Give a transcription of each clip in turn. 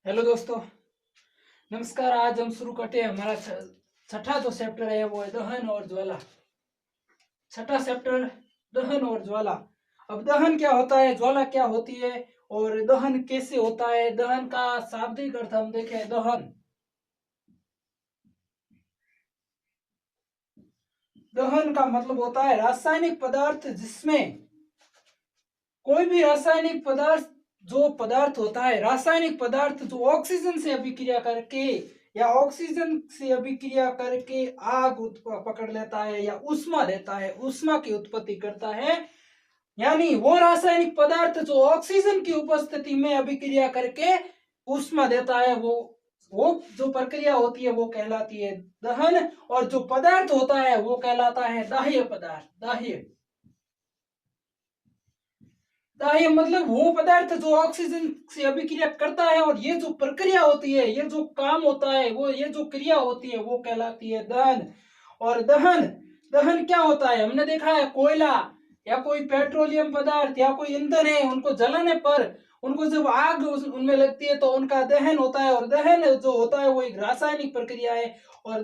Hello दोस्तों, नमस्कार। आज हम शुरू करते हैं हमारा छठा जो चैप्टर है वो है दहन और ज्वाला। छठा चैप्टर दहन और ज्वाला। अब दहन क्या होता है, ज्वाला क्या होती है और दहन कैसे होता है। दहन का शाब्दिक अर्थ हम देखें। दहन का मतलब होता है रासायनिक पदार्थ जिसमें कोई भी रासायनिक पदार्थ जो पदार्थ होता है, रासायनिक पदार्थ जो ऑक्सीजन से अभिक्रिया करके या ऑक्सीजन से अभिक्रिया करके आग पकड़ लेता है या ऊष्मा देता है, ऊष्मा की उत्पत्ति करता है। यानी वो रासायनिक पदार्थ जो ऑक्सीजन की उपस्थिति में अभिक्रिया करके ऊष्मा देता है, वो जो प्रक्रिया होती है वो कहलाती है दहन। और जो पदार्थ होता है वो कहलाता है दाह्य पदार्थ। दाह्य मतलब वो पदार्थ जो ऑक्सीजन से अभिक्रिया करता है, और ये जो प्रक्रिया होती है, ये जो काम होता है, वो ये जो क्रिया होती है वो कहलाती है दहन। और दहन दहन क्या होता है, हमने देखा है कोयला या कोई पेट्रोलियम पदार्थ या कोई ईंधन है, उनको जलाने पर उनको जब आग उनमें लगती है तो उनका दहन होता है। और दहन जो होता है वो एक रासायनिक प्रक्रिया है। और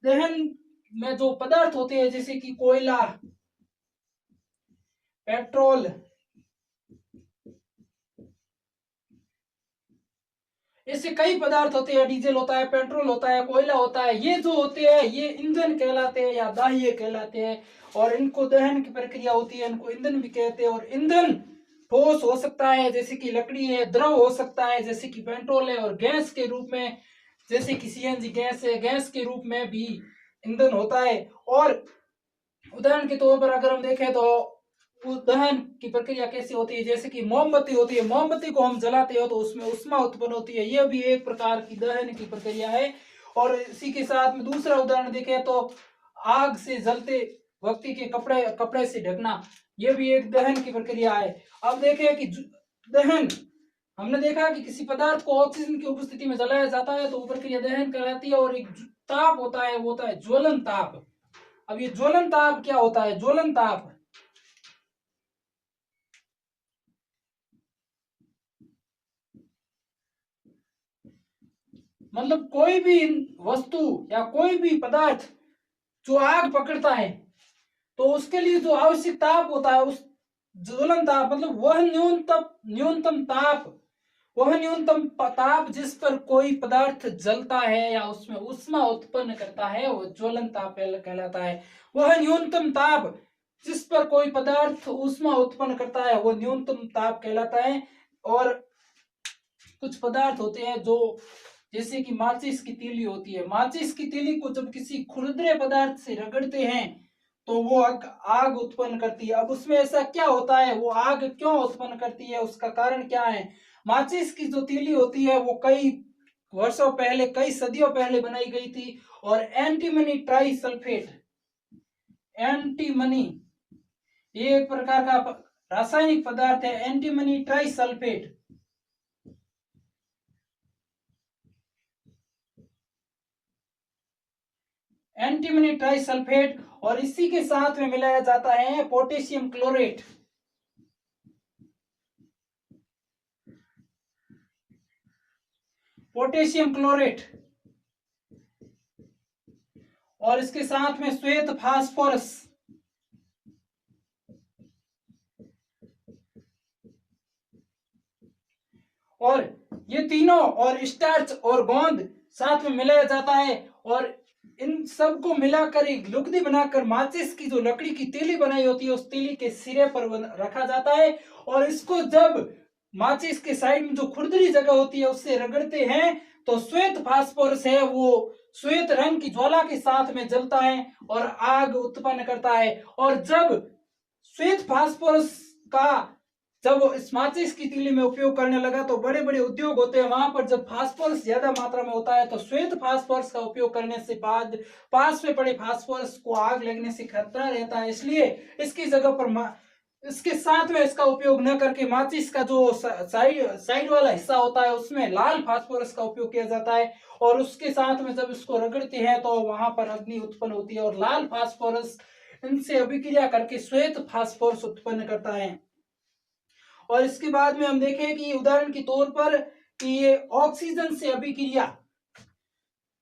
दहन में जो पदार्थ होते हैं जैसे कि कोयला, पेट्रोल, ऐसे कई पदार्थ होते हैं। डीजल होता है, पेट्रोल होता है, कोयला होता है। ये जो होते हैं ये ईंधन कहलाते हैं या दाह्य कहलाते हैं। और इनको दहन की प्रक्रिया होती है, इनको ईंधन भी कहते हैं। और ईंधन ठोस हो सकता है जैसे कि लकड़ी है, द्रव हो सकता है जैसे कि पेट्रोल है, और गैस के रूप में जैसे कि सीएनजी गैस है, गैस के रूप में भी ईंधन होता है। और उदाहरण के तौर पर अगर हम देखें तो दहन की प्रक्रिया कैसी होती है, जैसे कि मोमबत्ती होती है, मोमबत्ती को हम जलाते हो तो उसमें उष्मा उत्पन्न होती है, यह भी एक प्रकार की दहन की प्रक्रिया है। और इसी के साथ में दूसरा उदाहरण देखें तो आग से जलते व्यक्ति के कपड़े से ढकना, यह भी एक दहन की प्रक्रिया है। अब देखें कि दहन, हमने देखा कि किसी पदार्थ को ऑक्सीजन की उपस्थिति में जलाया जाता है तो वो प्रक्रिया दहन कहलाती है। और एक ताप होता है, वो होता है ज्वलन ताप। अब ये ज्वलन ताप क्या होता है, ज्वलन ताप मतलब कोई भी वस्तु या कोई भी पदार्थ जो आग पकड़ता है तो उसके लिए जो आवश्यक ताप होता है, उस ज्वलन ताप मतलब वह न्यूनतम ताप जिस पर कोई पदार्थ जलता है या उसमें ऊष्मा उत्पन्न करता है वो ज्वलन ताप कहलाता है। वह न्यूनतम ताप जिस पर कोई पदार्थ ऊष्मा उत्पन्न करता है वो न्यूनतम ताप कहलाता है। और कुछ पदार्थ होते हैं जो जैसे कि माचिस की तीली होती है, माचिस की तीली को जब किसी खुरदरे पदार्थ से रगड़ते हैं तो वो आग उत्पन्न करती है। अब उसमें ऐसा क्या होता है, वो आग क्यों उत्पन्न करती है, उसका कारण क्या है। माचिस की जो तीली होती है वो कई वर्षों पहले, कई सदियों पहले बनाई गई थी। और एंटीमनी ट्राई सल्फेट, एंटीमनी, ये एक प्रकार का रासायनिक पदार्थ है, antimony try sulphate. Antimony try sulphate, और इसी के साथ में मिलाया जाता है पोटेशियम क्लोरेट। पोटेशियम क्लोरेट, और इसके साथ में श्वेत फास्फोरस। और ये तीनों और स्टार्च और गोंद साथ में मिलाया जाता है। और इन सबको मिलाकर एक लुगदी बनाकर माचिस की जो लकड़ी की तीली बनाई होती है उस तीली के सिरे पर रखा जाता है। और इसको जब माचिस के साइड में जो खुरदरी जगह होती है उससे रगड़ते हैं तो श्वेत फास्फोरस है वो श्वेत रंग की ज्वाला के साथ में जलता है और आग उत्पन्न करता है। और जब श्वेत फास्फोरस का जब इस माचिस की तीली में उपयोग करने लगा तो बड़े बड़े उद्योग होते हैं, वहां पर जब फास्फोरस ज्यादा मात्रा में होता है तो श्वेत फास्फोरस का उपयोग करने से बाद पास में पड़े फास्फोरस को आग लगने से खतरा रहता है। इसलिए इसकी जगह पर इसके साथ में इसका उपयोग न करके माचिस का जो साइड वाला हिस्सा होता है उसमें लाल फास्फोरस का उपयोग किया जाता है। और उसके साथ में जब इसको रगड़ते हैं तो वहां पर अग्नि उत्पन्न होती है और लाल फास्फोरस इनसे अभिक्रिया करके श्वेत फास्फोरस उत्पन्न करता है। और इसके बाद में हम देखें कि उदाहरण के तौर पर कि ये ऑक्सीजन से अभिक्रिया,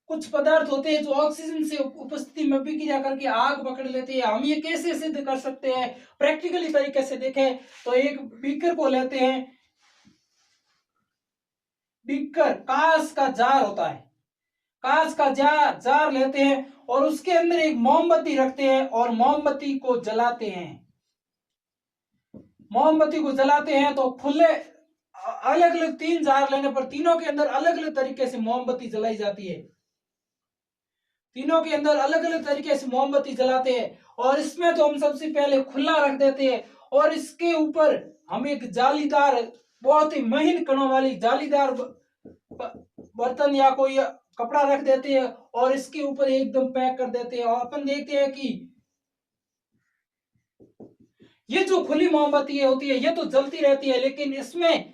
कुछ पदार्थ होते हैं जो ऑक्सीजन से उपस्थिति में अभिक्रिया करके आग पकड़ लेते हैं। हम ये कैसे सिद्ध कर सकते हैं? प्रैक्टिकली तरीके से देखें तो एक बीकर को लेते हैं, बीकर कांच का जार होता है, कांच का जार लेते हैं और उसके अंदर एक मोमबत्ती रखते हैं और मोमबत्ती को जलाते हैं। मोमबत्ती को जलाते हैं तो खुले अलग अलग 3 जार लेने पर तीनों के अंदर अलग अलग तरीके से मोमबत्ती जलाई जाती है। तीनों के अंदर अलग अलग तरीके से मोमबत्ती जलाते हैं और इसमें तो हम सबसे पहले खुला रख देते हैं और इसके ऊपर हम एक जालीदार, बहुत ही महीन कणों वाली जालीदार बर्तन या कोई कपड़ा रख देते हैं और इसके ऊपर एकदम पैक कर देते हैं। और अपन देखते हैं कि ये जो खुली मोमबत्ती होती है ये तो जलती रहती है, लेकिन इसमें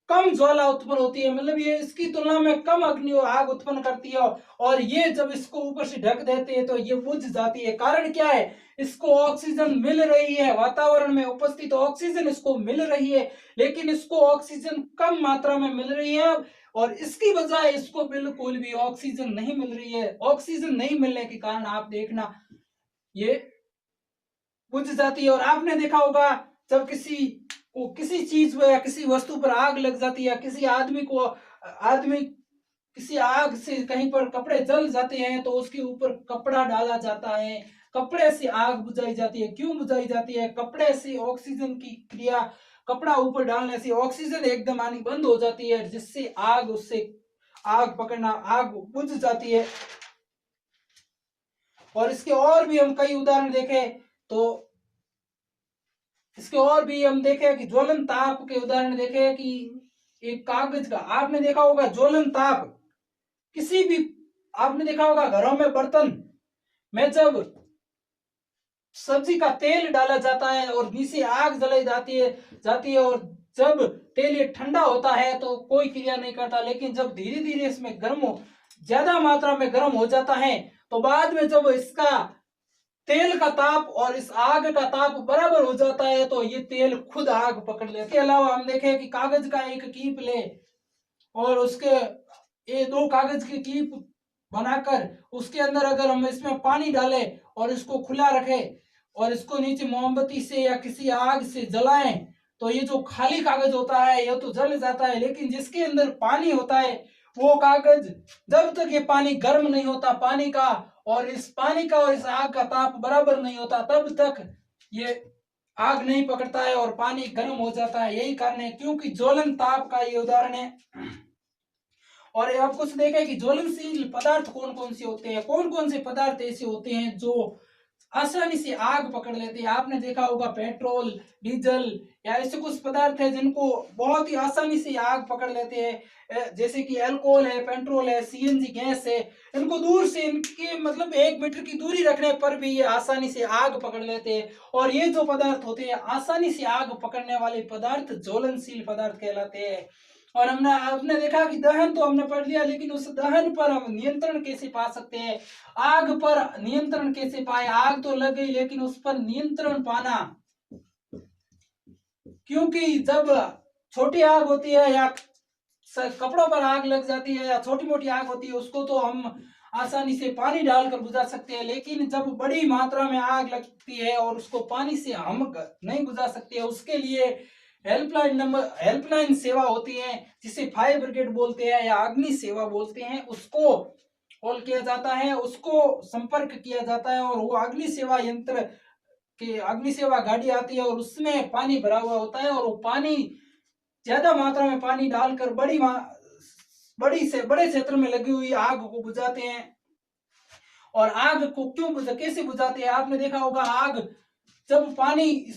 कम ज्वाला उत्पन्न होती है, मतलब ये इसकी तुलना में कम अग्नि आग उत्पन्न करती है। और ये जब इसको ऊपर से ढक देते हैं तो ये बुझ जाती है। कारण क्या है? इसको ऑक्सीजन मिल रही है, वातावरण में उपस्थित ऑक्सीजन इसको मिल रही है, लेकिन इसको ऑक्सीजन कम मात्रा में मिल रही है और इसकी बजाय इसको बिल्कुल भी ऑक्सीजन नहीं मिल रही है। ऑक्सीजन नहीं मिलने के कारण आप देखना ये बुझ जाती है। और आपने देखा होगा जब किसी चीज पर या किसी वस्तु पर आग लग जाती है, किसी आदमी किसी आग से कहीं पर कपड़े जल जाते हैं तो उसके ऊपर कपड़ा डाला जाता है, कपड़े से आग बुझाई जाती है। क्यों बुझाई जाती है? कपड़े से ऑक्सीजन की क्रिया, कपड़ा ऊपर डालने से ऑक्सीजन एकदम आनी बंद हो जाती है, जिससे उससे आग पकड़ना, आग बुझ जाती है। और इसके और भी हम कई उदाहरण देखें तो इसके और भी हम देखें कि ज्वलन ताप के उदाहरण देखें कि एक कागज का, आपने देखा होगा ज्वलन ताप, किसी भी आपने देखा होगा घरों में बर्तन में जब सब्जी का तेल डाला जाता है और नीचे आग जलाई जाती है और जब तेल ये ठंडा होता है तो कोई क्रिया नहीं करता, लेकिन जब धीरे धीरे इसमें ज्यादा मात्रा में गर्म हो जाता है तो बाद में जब इसका तेल का ताप और इस आग का ताप बराबर हो जाता है तो ये तेल खुद आग पकड़ लेता है। इसके अलावा हम देखें कि कागज का एक कीप ले और उसके ये 2 कागज के कीप बनाकर उसके अंदर अगर हम इसमें पानी डालें और इसको खुला रखें और इसको नीचे मोमबत्ती से या किसी आग से जलाएं तो ये जो खाली कागज होता है ये तो जल जाता है, लेकिन जिसके अंदर पानी होता है वो कागज, जब तक ये पानी गर्म नहीं होता पानी का और इस आग का ताप बराबर नहीं होता तब तक ये आग नहीं पकड़ता है और पानी गर्म हो जाता है। यही कारण है, क्योंकि ज्वलन ताप का ये उदाहरण है। और आप कुछ देखें कि ज्वलनशील पदार्थ कौन कौन से होते हैं, कौन कौन से पदार्थ ऐसे होते हैं जो आसानी से आग पकड़ लेते हैं। आपने देखा होगा पेट्रोल, डीजल या ऐसे कुछ पदार्थ है जिनको बहुत ही आसानी से आग पकड़ लेते हैं, जैसे कि अल्कोहल है, पेट्रोल है, सीएनजी गैस है। इनको दूर से, इनके मतलब 1 मीटर की दूरी रखने पर भी ये आसानी से आग पकड़ लेते हैं। और ये जो पदार्थ होते हैं आसानी से आग पकड़ने वाले पदार्थ ज्वलनशील पदार्थ कहलाते हैं। और आपने देखा कि दहन तो हमने पढ़ लिया, लेकिन उस दहन पर हम नियंत्रण कैसे पा सकते हैं? आग पर नियंत्रण कैसे पाए? आग तो लग गई लेकिन उस पर नियंत्रण पाना, क्योंकि जब छोटी आग होती है या कपड़ों पर आग लग जाती है या छोटी मोटी आग होती है उसको तो हम आसानी से पानी डालकर बुझा सकते हैं, लेकिन जब बड़ी मात्रा में आग लगती है और उसको पानी से हम नहीं बुझा सकते, उसके लिए हेल्पलाइन सेवा होती है जिसे फायर ब्रिगेड बोलते हैं या अग्नि सेवा बोलते हैं, उसको कॉल किया जाता है, उसको संपर्क किया जाता है और वो अग्नि सेवा यंत्र की अग्नि सेवा गाड़ी आती है और उसमें पानी भरा हुआ होता है और वो पानी, ज्यादा मात्रा में पानी डालकर बड़े क्षेत्र में लगी हुई आग को बुझाते हैं। और आग को कैसे बुझाते हैं? आपने देखा होगा आग जब पानी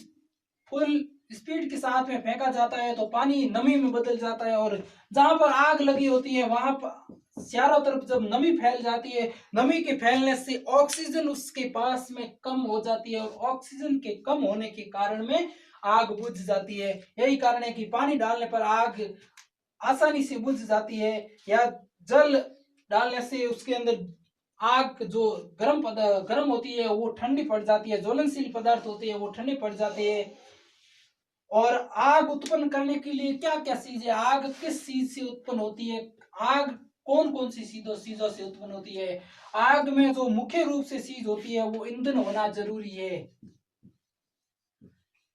फुल स्पीड के साथ में फेंका जाता है तो पानी नमी में बदल जाता है और जहां पर आग लगी होती है वहां पर चारों तरफ जब नमी फैल जाती है, नमी के फैलने से ऑक्सीजन उसके पास में कम हो जाती है और ऑक्सीजन के कम होने के कारण में आग बुझ जाती है। यही कारण है कि पानी डालने पर आग आसानी से बुझ जाती है या जल डालने से उसके अंदर आग जो गर्म होती है वो ठंडी पड़ जाती है, ज्वलनशील पदार्थ होती है वो ठंडी पड़ जाती है। और आग उत्पन्न करने के लिए क्या क्या चीज है, आग किस चीज से उत्पन्न होती है, आग कौन कौन सी चीजों से उत्पन्न होती है। आग में जो मुख्य रूप से चीज होती है वो ईंधन होना जरूरी है।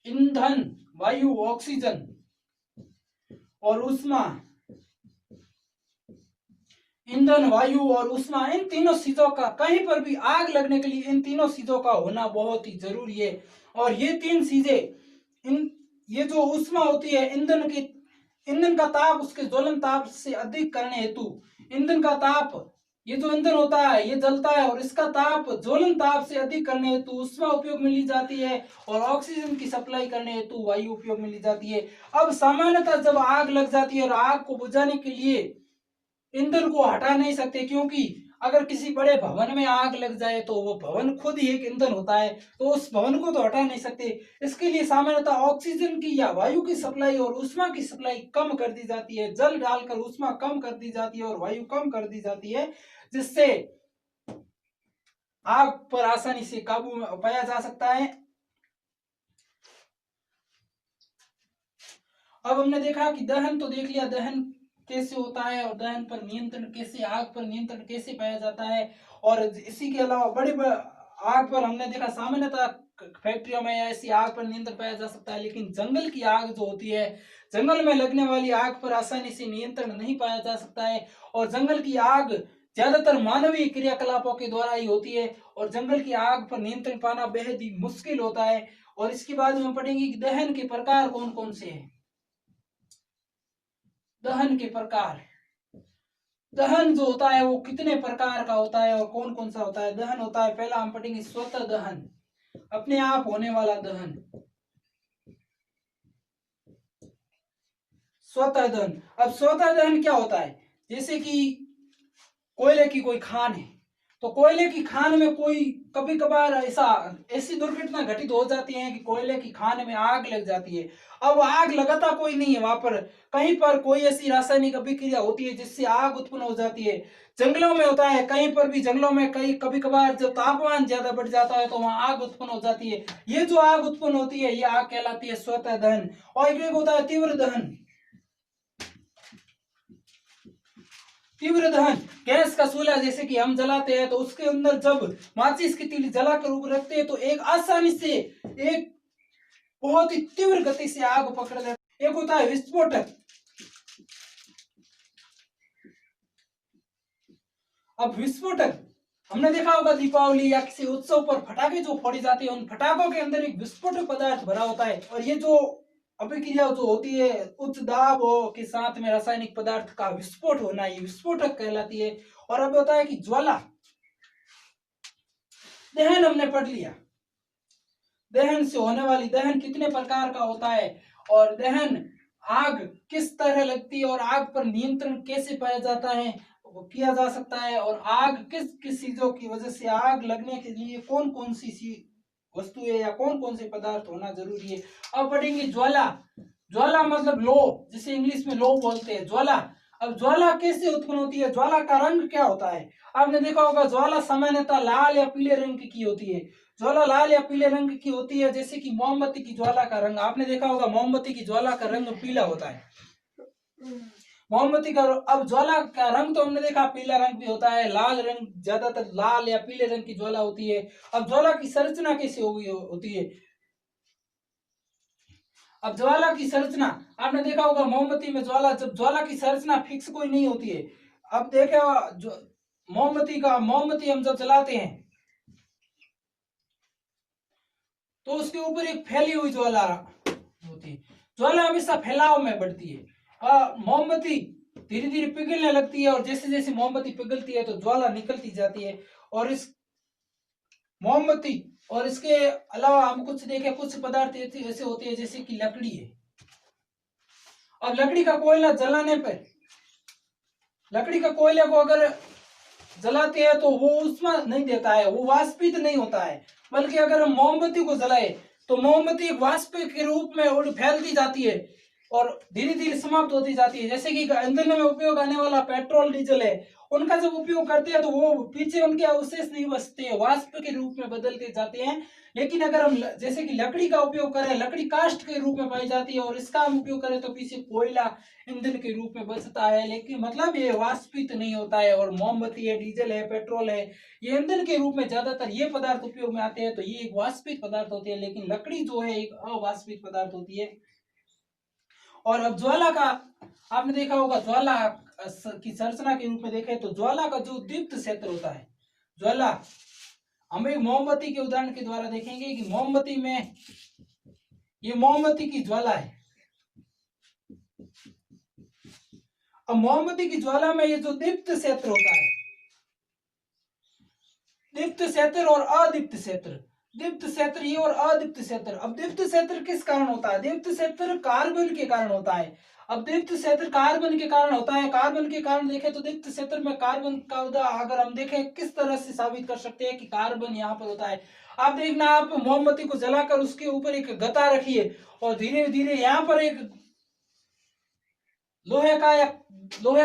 ईंधन, वायु, ऑक्सीजन और ऊष्मा। ईंधन, वायु और ऊष्मा, इन तीनों चीजों का कहीं पर भी आग लगने के लिए इन तीनों चीजों का होना बहुत ही जरूरी है। और ये तीन चीजें, ये जो ऊष्मा होती है ईंधन का ताप उसके ज्वलन ताप से अधिक करने हेतु ईंधन का ताप, ये जो ईंधन होता है ये जलता है और इसका ताप ज्वलन ताप से अधिक करने हेतु ऊष्मा उपयोग में ली जाती है और ऑक्सीजन की सप्लाई करने हेतु वायु उपयोग में ली जाती है। अब सामान्यतः जब आग लग जाती है और आग को बुझाने के लिए ईंधन को हटा नहीं सकते, क्योंकि अगर किसी बड़े भवन में आग लग जाए तो वो भवन खुद ही एक ईंधन होता है, तो उस भवन को तो हटा नहीं सकते। इसके लिए सामान्यतः ऑक्सीजन की या वायु की सप्लाई और ऊष्मा की सप्लाई कम कर दी जाती है, जल डालकर ऊष्मा कम कर दी जाती है और वायु कम कर दी जाती है, जिससे आग पर आसानी से काबू पाया जा सकता है। अब हमने देखा कि दहन तो देख लिया, दहन कैसे होता है और दहन पर नियंत्रण कैसे, आग पर नियंत्रण कैसे पाया जाता है। और इसी के अलावा बड़ी आग पर हमने देखा सामान्यतः फैक्ट्रियों में ऐसी आग पर नियंत्रण पाया जा सकता है, लेकिन जंगल की आग जो होती है, जंगल में लगने वाली आग पर आसानी से नियंत्रण नहीं पाया जा सकता है। और जंगल की आग ज्यादातर मानवीय क्रियाकलापों के द्वारा ही होती है और जंगल की आग पर नियंत्रण पाना बेहद ही मुश्किल होता है। और इसके बाद हम पढ़ेंगे कि दहन के प्रकार कौन कौन से हैं। दहन के प्रकार, दहन जो होता है वो कितने प्रकार का होता है और कौन कौन सा होता है। दहन होता है, पहला हम पढ़ेंगे स्वतः दहन, अपने आप होने वाला दहन। स्वतः दहन, अब स्वतः दहन क्या होता है, जैसे कि कोयले की कोई खान है, तो कोयले की खान में कोई कभी कभार ऐसी दुर्घटना घटित हो जाती है कि कोयले की खान में आग लग जाती है। अब आग लगाता कोई नहीं है वहां पर, कहीं पर कोई ऐसी रासायनिक अभिक्रिया होती है जिससे आग उत्पन्न हो जाती है। जंगलों में होता है, कहीं पर भी जंगलों में कहीं कभी कभार जब तापमान ज्यादा बढ़ जाता है तो वहां आग उत्पन्न हो जाती है। ये जो आग उत्पन्न होती है ये आग कहलाती है स्वतः दहन। और एक होता है तीव्र दहन। तीव्र दहन, गैस का चूल्हा जैसे कि हम जलाते हैं तो उसके अंदर जब माचिस की तीली जलाकर ऊपर रखते हैं तो एक आसानी से एक बहुत ही तीव्र गति से आग पकड़ लेता है। एक होता है विस्फोटक। अब विस्फोटक हमने देखा होगा दीपावली या किसी उत्सव पर फटाके जो फोड़े जाते हैं उन फटाकों के अंदर एक विस्फोटक पदार्थ भरा होता है और ये जो अभिक्रिया जो होती है उच्च दाब के साथ में रासायनिक पदार्थ का विस्फोट होना, ये विस्फोटक कहलाती है। और अब होता है कि ज्वाला। दहन हमने पढ़ लिया, दहन से होने वाली, दहन कितने प्रकार का होता है और दहन आग किस तरह लगती है और आग पर नियंत्रण कैसे पाया जाता है, वो किया जा सकता है। और आग किस किस चीजों की वजह से, आग लगने के लिए कौन कौन सी वस्तुएं या कौन कौन से पदार्थ होना जरूरी है। अब पढ़ेंगे ज्वाला। ज्वाला मतलब लो, जिसे इंग्लिश में लो बोलते हैं, ज्वाला। अब ज्वाला कैसे उत्पन्न होती है, ज्वाला का रंग क्या होता है। आपने देखा होगा ज्वाला सामान्यतः लाल या पीले रंग की होती है। ज्वाला लाल या पीले रंग की होती है, जैसे कि मोमबत्ती की ज्वाला का रंग आपने देखा होगा, मोमबत्ती की ज्वाला का रंग पीला होता है। मोमबत्ती का, अब ज्वाला का रंग तो हमने देखा पीला रंग भी होता है, लाल रंग, ज्यादातर लाल या पीले रंग की ज्वाला होती है। अब ज्वाला की संरचना कैसे होती है। अब ज्वाला की संरचना आपने देखा होगा, मोमबत्ती में ज्वाला, जब ज्वाला की संरचना फिक्स कोई नहीं होती है। अब देखा मोमबत्ती हम जब जलाते हैं तो उसके ऊपर एक फैली हुई ज्वाला होती है। ज्वाला हमेशा फैलाव में बढ़ती है, मोमबत्ती धीरे धीरे पिघलने लगती है और जैसे जैसे मोमबत्ती पिघलती है तो ज्वाला निकलती जाती है। और इस मोमबत्ती और इसके अलावा हम कुछ देखें, कुछ पदार्थ ऐसे होते हैं जैसे कि लकड़ी है। अब लकड़ी का कोयला जलाने पर, लकड़ी का कोयले को अगर जलाते हैं तो वो ऊष्मा नहीं देता है, वो वाष्पित नहीं होता है, बल्कि अगर हम मोमबत्ती को जलाए तो मोमबत्ती वाष्प के रूप में फैलती जाती है और धीरे धीरे समाप्त होती जाती है। जैसे कि ईंधन में उपयोग आने वाला पेट्रोल डीजल है उनका जब उपयोग करते हैं तो वो पीछे उनके अवशेष नहीं बचते, वाष्प के रूप में बदलते जाते हैं। लेकिन अगर हम जैसे कि लकड़ी का उपयोग करें, लकड़ी काष्ठ के रूप में पाई जाती है, और इसका हम उपयोग करें तो पीछे कोयला ईंधन के रूप में बचता है। लेकिन मतलब ये वाष्पित नहीं होता है। और मोमबत्ती है, डीजल है, पेट्रोल है, ये ईंधन के रूप में ज्यादातर ये पदार्थ उपयोग में आते हैं, तो ये एक वाष्पित पदार्थ होती है। लेकिन लकड़ी जो है एक अवाष्पित पदार्थ होती है। और अब ज्वाला का आपने देखा होगा, ज्वाला की संरचना के रूप में देखें तो ज्वाला का जो दीप्त क्षेत्र होता है, ज्वाला हम एक मोमबत्ती के उदाहरण के द्वारा देखेंगे कि मोमबत्ती में, ये मोमबत्ती की ज्वाला है। अब मोमबत्ती की ज्वाला में ये जो दीप्त क्षेत्र होता है, दीप्त क्षेत्र और अदीप्त क्षेत्र, दीप्त क्षेत्र ये और अदीप्त क्षेत्र। अब दीप्त क्षेत्र किस कारण होता है? दीप्त क्षेत्र कार्बन के कारण होता है। अब दीप्त क्षेत्र कार्बन के कारण होता है। कार्बन के कारण देखें तो दीप्त क्षेत्र में कार्बन का अगर हम देखें किस तरह से साबित कर सकते हैं कि कार्बन यहाँ पर होता है। आप देखना, आप मोमबत्ती को जलाकर उसके ऊपर एक गत्ता रखिए और धीरे धीरे यहाँ पर एक लोहे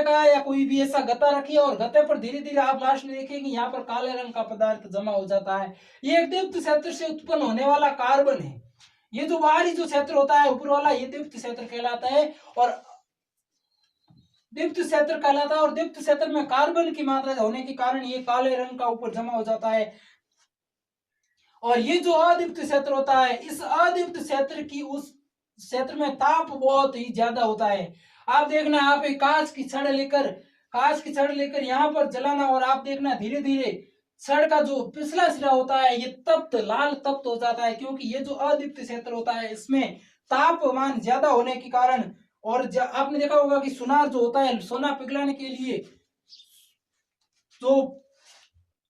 का या कोई भी ऐसा गत्ता रखिए, और गत्ते पर धीरे धीरे आप लास्ट में देखेंगे यहाँ पर काले रंग का पदार्थ जमा हो जाता है। ये एक दीप्त क्षेत्र से उत्पन्न होने वाला कार्बन है। ये जो बाहरी जो क्षेत्र होता है ऊपर वाला, ये दीप्त क्षेत्र कहलाता है। और दीप्त क्षेत्र कहलाता है, और दीप्त क्षेत्र में कार्बन की मात्रा होने के कारण ये काले रंग का ऊपर जमा हो जाता है। और ये जो अदीप्त क्षेत्र होता है, इस अदीप्त क्षेत्र की उस क्षेत्र में ताप बहुत ही ज्यादा होता है। आप देखना, आप एक कांच की छड़ लेकर यहाँ पर जलाना, और आप देखना धीरे धीरे छड़ का जो पिछला सिरा होता है ये लाल तप्त हो जाता है, क्योंकि ये जो अदीप्त क्षेत्र होता है इसमें तापमान ज्यादा होने के कारण। और आपने देखा होगा कि सुनार जो होता है, सोना पिघलाने के लिए जो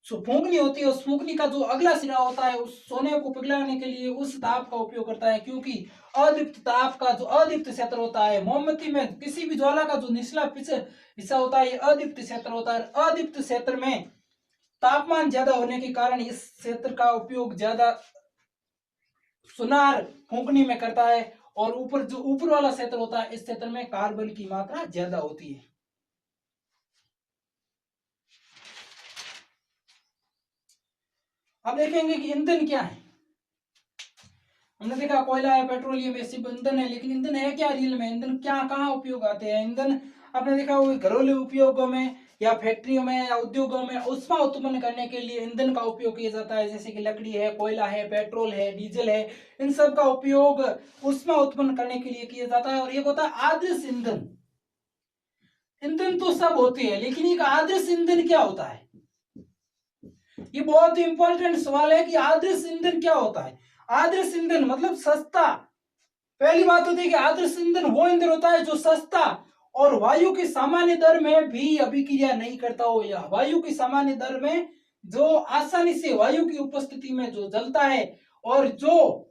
फूंकनी होती है, उस फूंकनी का जो अगला सिरा होता है उस सोने को पिघलाने के लिए उस ताप का उपयोग करता है। क्योंकि अदीप्त ताप का जो अदीप्त क्षेत्र होता है, मोमबत्ती में किसी भी ज्वाला का जो निचला हिस्सा होता है ये अदीप्त क्षेत्र होता है। अदीप्त क्षेत्र में तापमान ज्यादा होने के कारण इस क्षेत्र का उपयोग ज्यादा सुनार फूंकनी में करता है। और ऊपर वाला क्षेत्र होता है, इस क्षेत्र में कार्बन की मात्रा ज्यादा होती है। अब देखेंगे कि ईंधन क्या है। हमने देखा कोयला है, पेट्रोलियम है, सिर्फ ईंधन है, लेकिन ईंधन है क्या रियल में? ईंधन क्या कहाँ उपयोग आते हैं? ईंधन आपने देखा होगा घरेलू उपयोगों में या फैक्ट्रियों में या उद्योगों में ऊष्मा उत्पन्न करने के लिए ईंधन का उपयोग किया जाता है। जैसे कि लकड़ी है, कोयला है, पेट्रोल है, डीजल है, इन सब का उपयोग ऊष्मा उत्पन्न करने के लिए किया जाता है। और एक होता है आदर्श ईंधन। ईंधन तो सब होते हैं, लेकिन एक आदर्श ईंधन क्या होता है? ये बहुत ही इंपॉर्टेंट सवाल है कि आदर्श ईंधन क्या होता है। आदर्श ईंधन मतलब सस्ता। पहली बात होती है कि आदर्श ईंधन वो ईंधन होता है जो सस्ता और वायु की सामान्य दर में भी अभिक्रिया नहीं करता हो, या वायु की सामान्य दर में जो आसानी से वायु की उपस्थिति में जो जलता है और जो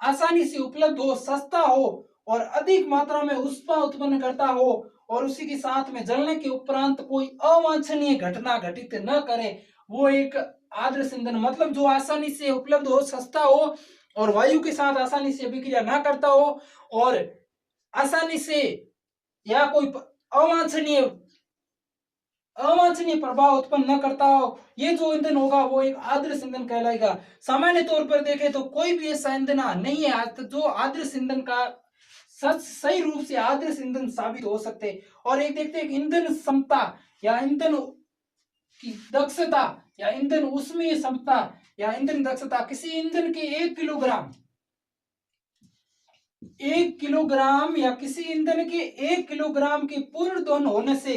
आसानी से उपलब्ध हो, सस्ता हो और अधिक मात्रा में ऊष्मा उत्पन्न करता हो, और उसी के साथ में जलने के उपरांत कोई अवांछनीय घटना घटित न करे, वो एक आदर्श ईंधन। मतलब जो आसानी से उपलब्ध हो, सस्ता हो और वायु के साथ आसानी से अभिक्रिया ना करता हो, और आसानी से या कोई अवांछनीय प्रभाव उत्पन्न न करता हो, ये जो ईंधन होगा वो एक आदर्श ईंधन कहलाएगा। सामान्य तौर पर देखें तो कोई भी ऐसा ईंधन नहीं है आज तक जो आदर्श ईंधन का सही रूप से आदर्श ईंधन साबित हो सकते। और एक देखते हैं ईंधन क्षमता या ईंधन की दक्षता या ईंधन ऊष्मीय क्षमता या ईंधन दक्षता। किसी ईंधन के 1 किलोग्राम या किसी ईंधन के 1 किलोग्राम के पूर्ण दहन होने से,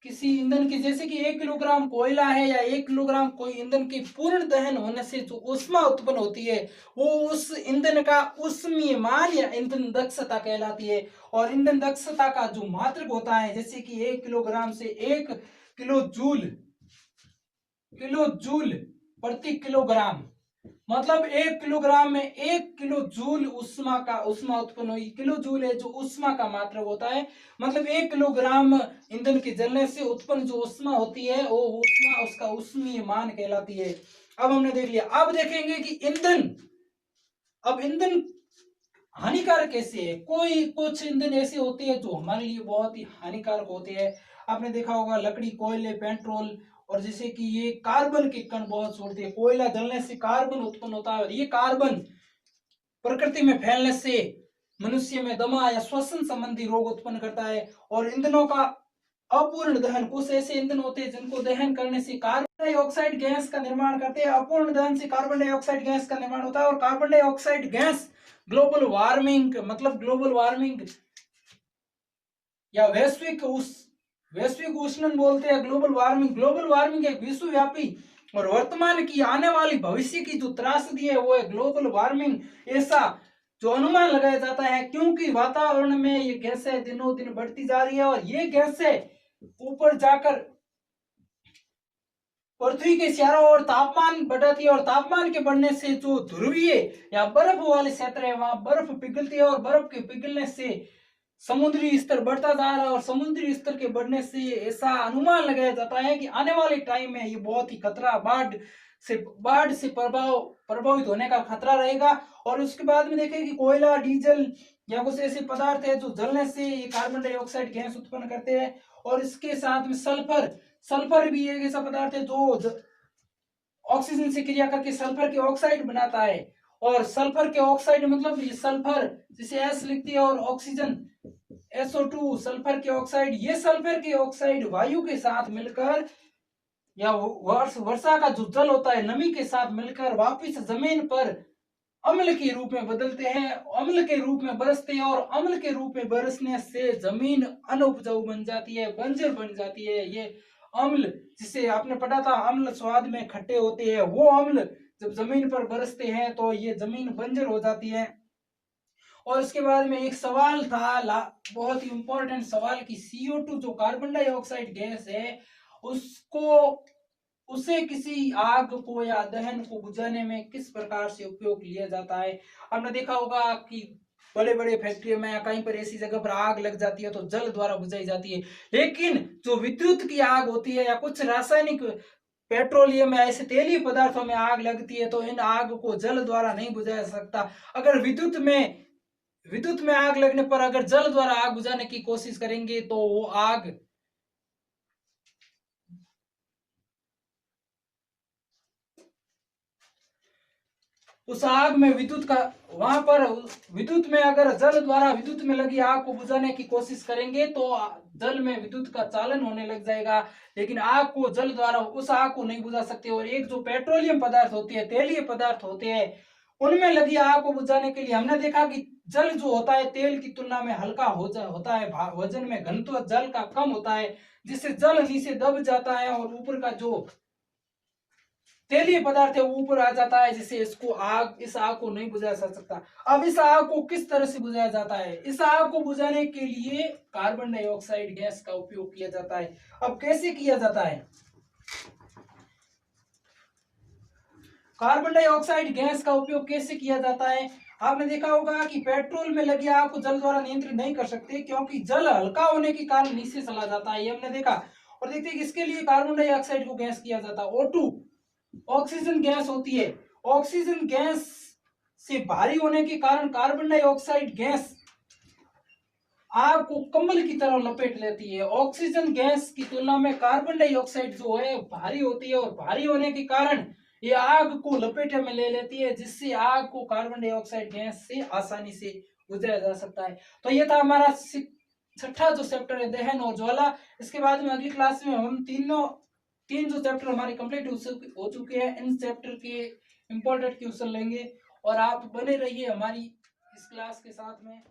किसी ईंधन की जैसे कि 1 किलोग्राम कोयला है या 1 किलोग्राम कोई ईंधन के पूर्ण दहन होने से जो ऊष्मा उत्पन्न होती है वो उस ईंधन का ऊष्मीय मान या ईंधन दक्षता कहलाती है। और ईंधन दक्षता का जो मात्रक होता है, जैसे कि 1 किलोग्राम से 1 किलो जूल प्रति किलोग्राम, मतलब 1 किलोग्राम में 1 किलो जूल ऊष्मा उत्पन्न हुई। किलो जूल है जो ऊष्मा का मात्रक होता है, मतलब 1 किलोग्राम ईंधन के जलने से उत्पन्न जो ऊष्मा होती है वो ऊष्मा उसका ऊष्मीय मान कहलाती है। अब हमने देख लिया। अब देखेंगे कि ईंधन हानिकारक कैसे है। कुछ ईंधन ऐसे होते हैं जो हमारे लिए बहुत ही हानिकारक होते हैं। आपने देखा होगा लकड़ी, कोयले, पेट्रोल, और जैसे कि ये कार्बन के कण बहुत छोड़ते हैं। कोयला जलने से कार्बन उत्पन्न होता है और ये कार्बन प्रकृति में फैलने से मनुष्य में दमा या श्वसन संबंधी रोग उत्पन्न करता है। और ईंधनों का अपूर्ण दहन, कुछ ऐसे ईंधन होते हैं जिनको दहन करने से कार्बन डाइऑक्साइड गैस का निर्माण करते हैं। अपूर्ण दहन से कार्बन डाइऑक्साइड गैस का निर्माण होता है और carbon dioxide gas global warming, मतलब ग्लोबल वार्मिंग या वैश्विक उष्णन बोलते हैं। ग्लोबल वार्मिंग एक विश्वव्यापी और वर्तमान की आने वाली भविष्य की जो त्रासदी है वो है ग्लोबल वार्मिंग। ऐसा जो अनुमान लगाया जाता है क्योंकि वातावरण में ये गैसें दिनों दिन बढ़ती जा रही है और ये गैसें ऊपर जाकर पृथ्वी के चारों ओर तापमान बढ़ाती है और तापमान के बढ़ने से जो ध्रुवीय या बर्फ वाले क्षेत्र है वहां बर्फ पिघलती है और बर्फ के पिघलने से समुद्री स्तर बढ़ता जा रहा है और समुद्री स्तर के बढ़ने से ऐसा अनुमान लगाया जाता है कि आने वाले टाइम में ये बहुत ही खतरा बाढ़ से प्रभावित होने का खतरा रहेगा। और उसके बाद में देखें कि कोयला, डीजल या कुछ ऐसे पदार्थ है जो जलने से ये कार्बन डाइऑक्साइड गैस उत्पन्न करते हैं। और इसके साथ में सल्फर भी एक ऐसा पदार्थ है जो ऑक्सीजन से क्रिया करके सल्फर के ऑक्साइड बनाता है। और सल्फर के ऑक्साइड मतलब ये सल्फर जिसे एस लिखती है और ऑक्सीजन SO2, सल्फर के ऑक्साइड, ये सल्फर के ऑक्साइड वायु के साथ मिलकर या वर्षा का जो जल होता है नमी के साथ मिलकर वापिस जमीन पर अम्ल के रूप में बदलते हैं, अम्ल के रूप में बरसते हैं और अम्ल के रूप में बरसने से जमीन अनउपजाऊ बन जाती है, बंजर बन जाती है। ये अम्ल जिसे आपने पढ़ा था अम्ल स्वाद में खट्टे होते हैं, वो अम्ल जब जमीन पर बरसते हैं तो ये जमीन बंजर हो जाती है। और उसके बाद में एक सवाल था बहुत ही इंपॉर्टेंट सवाल कि CO2 जो कार्बन डाइऑक्साइड गैस है उसे किसी आग को या दहन को बुझाने में किस प्रकार से उपयोग लिया जाता है। हमने देखा होगा कि बड़े बड़े फैक्ट्रियों में या कहीं पर ऐसी जगह पर आग लग जाती है तो जल द्वारा बुझाई जाती है। लेकिन जो विद्युत की आग होती है या कुछ रासायनिक पेट्रोलियम या ऐसे तेलीय पदार्थों में आग लगती है तो इन आग को जल द्वारा नहीं बुझाया सकता। अगर विद्युत में आग लगने पर अगर जल द्वारा आग बुझाने की कोशिश करेंगे तो वो आग उस आग में विद्युत में अगर जल द्वारा विद्युत में लगी आग को बुझाने की कोशिश करेंगे तो जल में विद्युत का चालन होने लग जाएगा। लेकिन आग को जल द्वारा उस आग को नहीं बुझा सकते। और एक जो पेट्रोलियम पदार्थ होती है, तेलीय पदार्थ होते हैं, उनमें लगी आग को बुझाने के लिए हमने देखा कि जल जो होता है तेल की तुलना में हल्का होता है, वजन में घनत्व जल का कम होता है, जिससे जल नीचे दब जाता है और ऊपर का जो तेलीय पदार्थ है वो ऊपर आ जाता है, जिससे इस आग को नहीं बुझाया जा सकता। अब इस आग को किस तरह से बुझाया जाता है? इस आग को बुझाने के लिए कार्बन डाइऑक्साइड गैस का उपयोग किया जाता है। अब कैसे किया जाता है? कार्बन डाइऑक्साइड गैस का उपयोग कैसे किया जाता है? आपने देखा होगा कि पेट्रोल में लगी आग को जल द्वारा नियंत्रित नहीं कर सकते क्योंकि जल हल्का होने के कारण नीचे चला जाता है, ये हमने देखा। और देखते हैं कि इसके लिए कार्बन डाइऑक्साइड को गैस किया जाता है। O2 ऑक्सीजन गैस होती है। ऑक्सीजन गैस से भारी होने के कारण कार्बन डाइऑक्साइड गैस आग को कम्बल की तरह लपेट लेती है। ऑक्सीजन गैस की तुलना में कार्बन डाइऑक्साइड जो है भारी होती है और भारी होने के कारण ये आग को लपेटे में ले लेती है, जिससे आग को कार्बन डाइऑक्साइड गैस से आसानी से बुझाया जा सकता है। तो ये था हमारा छठा जो चैप्टर है दहन और ज्वाला। इसके बाद में अगली क्लास में हम तीन जो चैप्टर हमारे कंप्लीट हो चुके हैं, इन चैप्टर के इंपॉर्टेंट क्वेश्चन लेंगे और आप बने रहिए हमारी इस क्लास के साथ में।